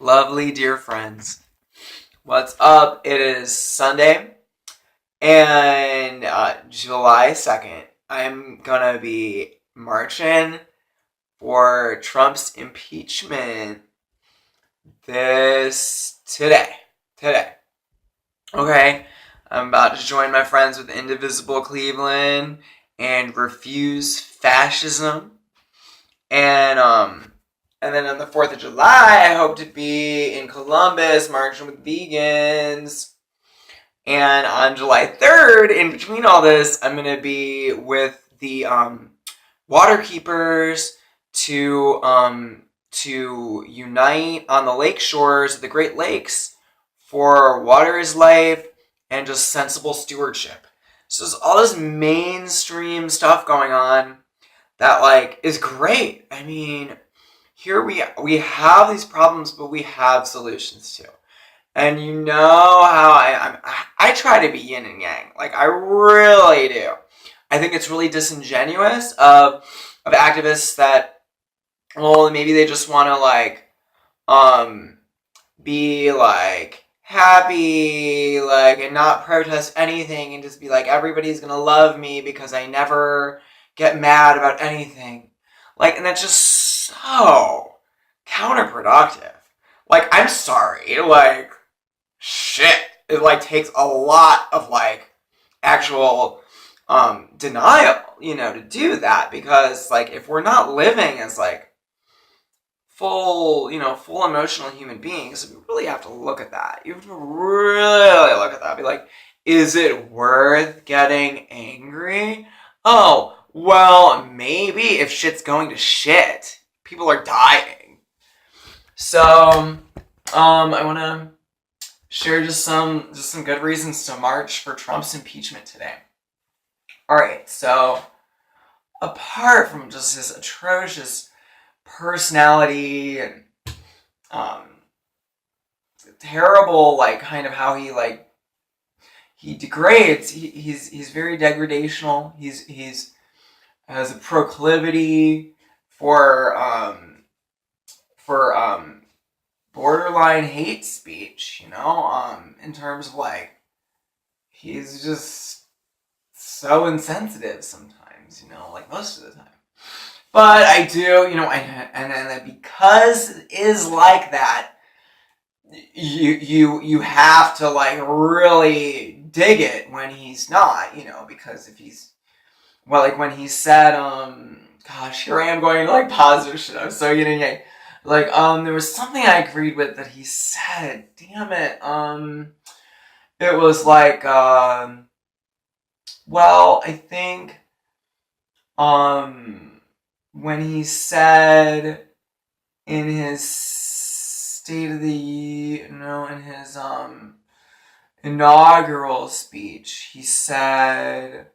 Lovely dear friends. What's up? It is Sunday and July 2nd. I'm gonna be marching for Trump's impeachment today. Okay, I'm about to join my friends with Indivisible Cleveland and refuse fascism. And then on the 4th of July, I hope to be in Columbus marching with vegans. And on July 3rd, in between all this, I'm going to be with the water keepers to unite on the lake shores of the Great Lakes for water is life and just sensible stewardship. So there's all this mainstream stuff going on that is great. I mean, here we have these problems, but we have solutions too. And you know how I try to be yin and yang. I really do. I think it's really disingenuous of activists that, well, maybe they just want to be happy and not protest anything and just be everybody's gonna love me because I never get mad about anything. And that's just so counterproductive. I'm sorry. Shit. It takes a lot of actual denial, to do that, because if we're not living as full emotional human beings, we really have to look at that. You have to really look at that. Be is it worth getting angry? Oh, well, maybe if shit's going to shit. People are dying. So, I want to share just some good reasons to march for Trump's impeachment today. Alright, so apart from just his atrocious personality and terrible kind of how he degrades, he's very degradational. He's has a proclivity for borderline hate speech, in terms of he's just so insensitive sometimes, most of the time. But I do, and then because it is like that, you have to really dig it when he's not, because if he's, when he said, gosh, here I am going positive shit. I'm so yin and yang. There was something I agreed with that he said. Damn it. It was I think, when he said in his in his, inaugural speech, he said,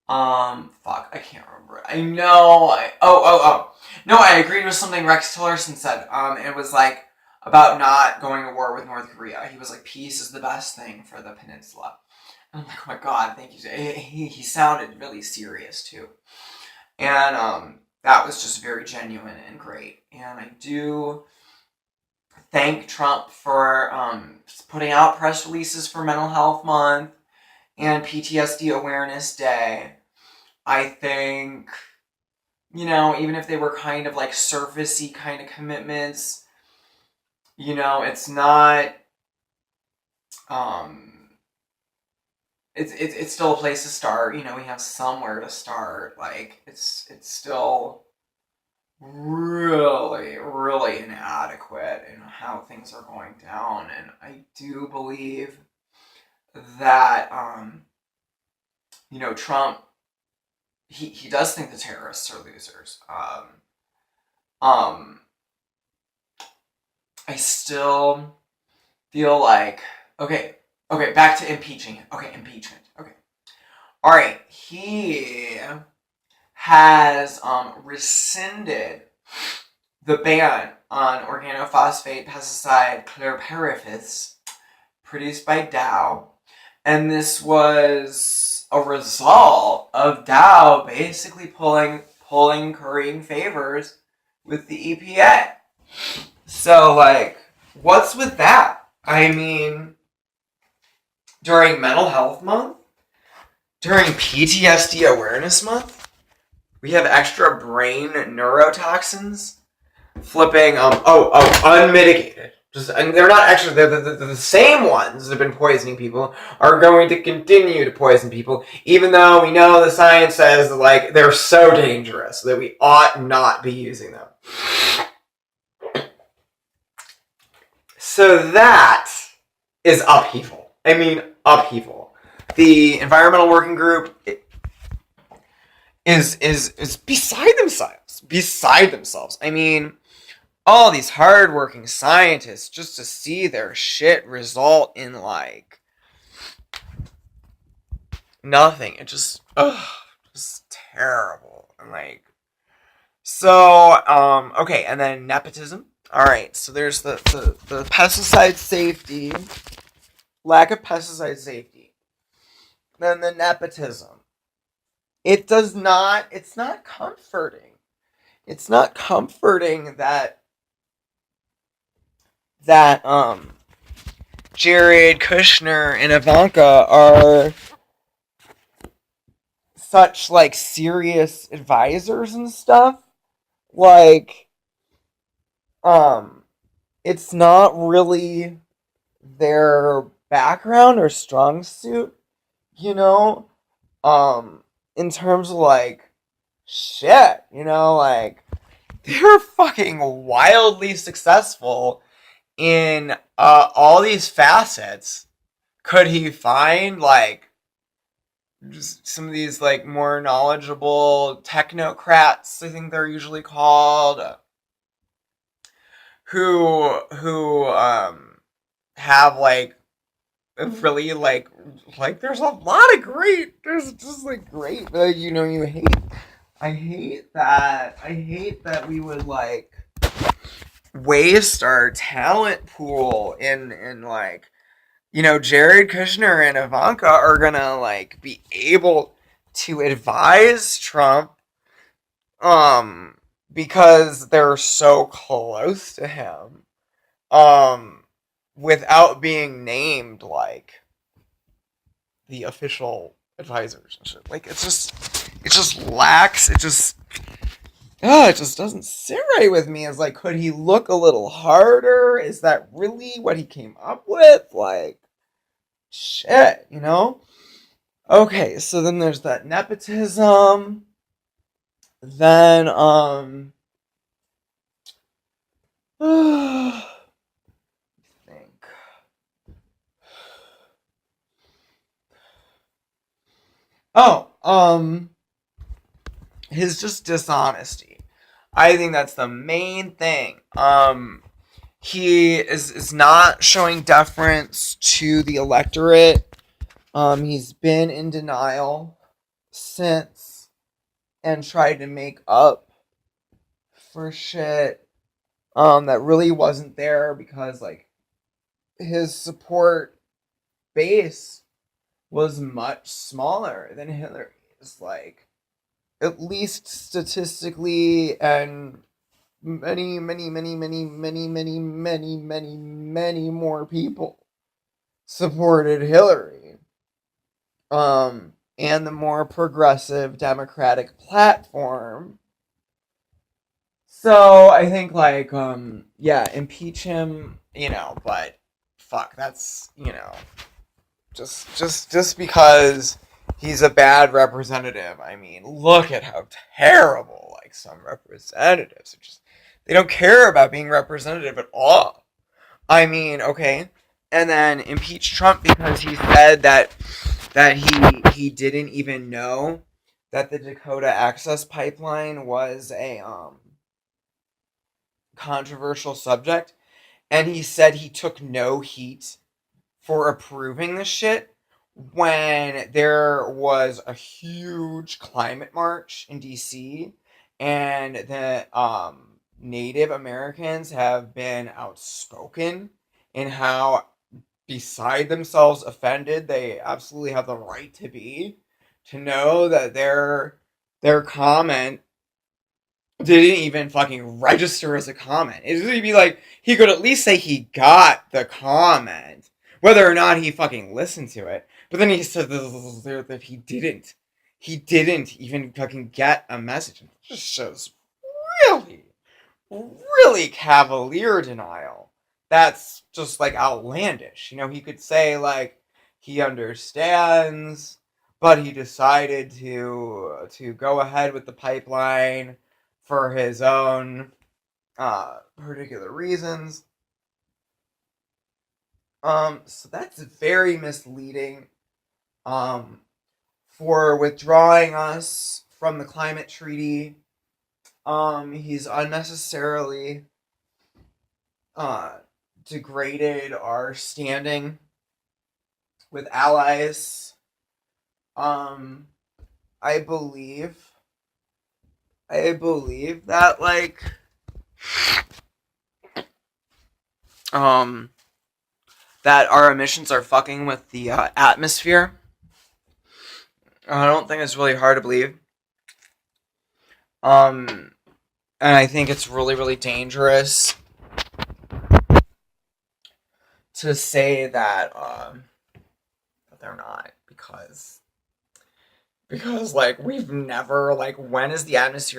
I can't remember. I know. No, I agreed with something Rex Tillerson said. It was about not going to war with North Korea. He was peace is the best thing for the peninsula. And I'm oh my God, thank you. He sounded really serious too. And that was just very genuine and great. And I do thank Trump for putting out press releases for Mental Health Month and PTSD Awareness Day. I think, even if they were kind of surfacey kind of commitments, it's not, it's still a place to start. We have somewhere to start. It's still really, really inadequate in how things are going down. And I do believe that, Trump, he does think the terrorists are losers. I still feel okay, back to impeaching. Okay, impeachment. Okay. All right, he has rescinded the ban on organophosphate pesticide chlorpyrifos produced by Dow. And this was a result of Dow basically currying favors with the EPA. So, What's with that? I mean, during Mental Health Month, during PTSD Awareness Month, we have extra brain neurotoxins flipping. Unmitigated. And they're not actually, they're the same ones that have been poisoning people are going to continue to poison people, even though we know the science says that, like, they're so dangerous that we ought not be using them. So that is upheaval. I mean, upheaval. The Environmental Working Group is beside themselves. Beside themselves. I mean, all these hardworking scientists just to see their shit result in, like, nothing. It just terrible. And, like, so, okay, and then nepotism. Alright, so there's the pesticide safety, lack of pesticide safety. Then the nepotism. It's not comforting. It's not comforting that Jared Kushner and Ivanka are such, like, serious advisors and stuff. Like, it's not really their background or strong suit, you know? In terms of, like, shit, like, they're fucking wildly successful in all these facets. Could he find, like, just some of these, like, more knowledgeable technocrats, I think they're usually called, who have, like, really, like there's a lot of great, there's just, like, great, I hate that we would, like, waste our talent pool in like, Jared Kushner and Ivanka are gonna, like, be able to advise Trump, because they're so close to him, without being named, like, the official advisors and shit. Like, it just lacks, it just doesn't sit right with me. It's like, could he look a little harder? Is that really what he came up with? Like, shit, Okay, so then there's that nepotism. Then, think. His just dishonesty. I think that's the main thing. He is not showing deference to the electorate. He's been in denial since and tried to make up for shit that really wasn't there, because, like, his support base was much smaller than Hillary's, like, at least statistically, and many, many, many, many, many, many, many, many, many more people supported Hillary. And the more progressive Democratic platform. So I think, like, impeach him, but fuck, that's, just because he's a bad representative. I mean, look at how terrible, like, some representatives are just, they don't care about being representative at all. I mean, okay. And then impeach Trump because he said that he didn't even know that the Dakota Access Pipeline was a controversial subject, and he said he took no heat for approving this shit when there was a huge climate march in DC, and the Native Americans have been outspoken in how beside themselves offended they absolutely have the right to be, to know that their comment didn't even fucking register as a comment. It would be like, he could at least say he got the comment, whether or not he fucking listened to it. But then he said that he didn't. He didn't even fucking get a message. It just shows really, really cavalier denial. That's just like outlandish. You know, he could say like he understands, but he decided to go ahead with the pipeline for his own particular reasons. So that's very misleading. For withdrawing us from the climate treaty. He's unnecessarily degraded our standing with allies. I believe that like that our emissions are fucking with the atmosphere. I don't think it's really hard to believe. And I think it's really, really dangerous to say that they're not, because like we've never, like, when is the atmosphere